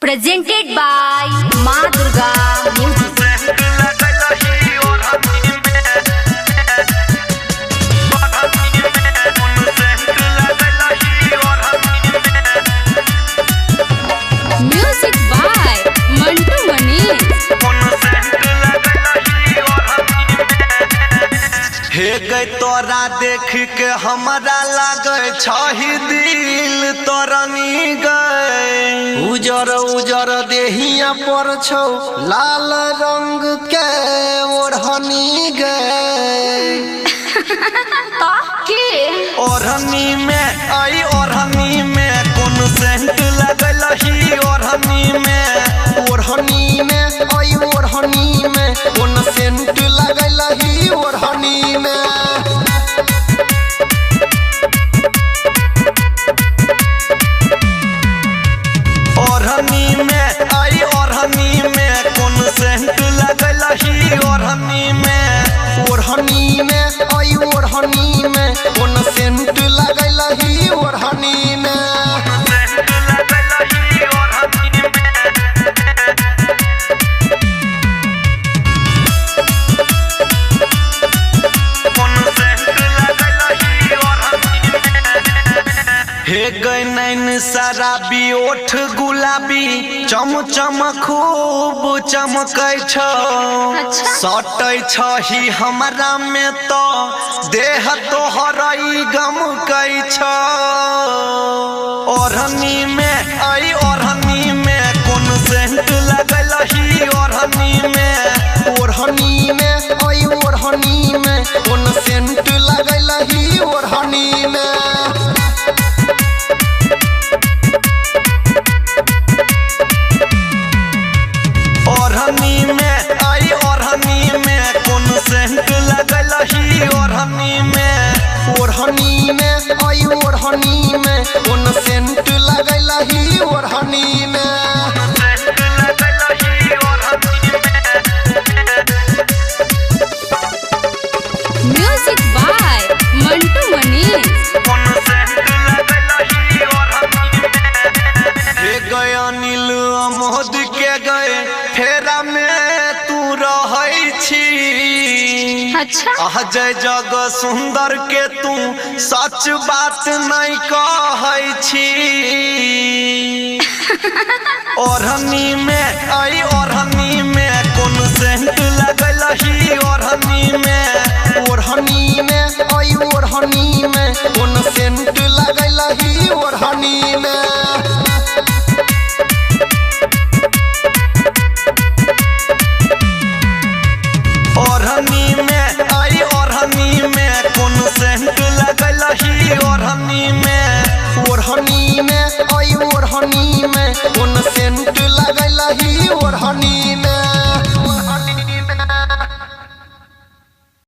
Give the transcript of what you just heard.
Presented by Ma Durga Music. Music by Mantu Manish. हे गई तोरा देख के हमरा लागे छही दिल तोरनी गए उजर उजर देहिया पर छौ लाल रंग के ओढ़नी गए ओढ़नी में आई ओढ़नी में कौन सेंट लगल ही ओढ़नी में आई ओढ़नी में कौन सेंट लगल ही ओढ़नी में ओढ़नी में आई ओढ़नी में कौन सेंट लगल ही ओढ़नी में आई ओढ़नी में कौन सेंट लगल ही ओढ़नी में हे गई नैन शराबी ओठ गुलाबी चम चम खूब चमकै छौ सटै छही हमरा में तो देह तोहरई गमकै छौ ओढ़नी में आई ओढ़नी में कौन सेंट लगल ही ओढ़नी में आई ओढ़नी में कौन सेंट लगल ही ओढ़नी में ओढ़नी में आई ओढ़नी में कौन सेंट लगल ही ओढ़नी में आई ओढ़नी में कौन सेंट लगल ही ओढ़नी में Music by Mantu Manish. हे गए अनिल अमोद के गए फेरा में तू रहै छी अच्छा जय जग सुंदर के तू सच बात नहीं कहै छी ओढ़नी में आई ओढ़नी में कौन सेंट लगल ही ओढ़नी में आई ओढ़नी में कौन सेंट लगल ही ओढ़नी में ओढ़नी में आई ओढ़नी में कौन सेंट लगल ही ओढ़नी में आई ओढ़नी में कौन सेंट लगल ही ओढ़नी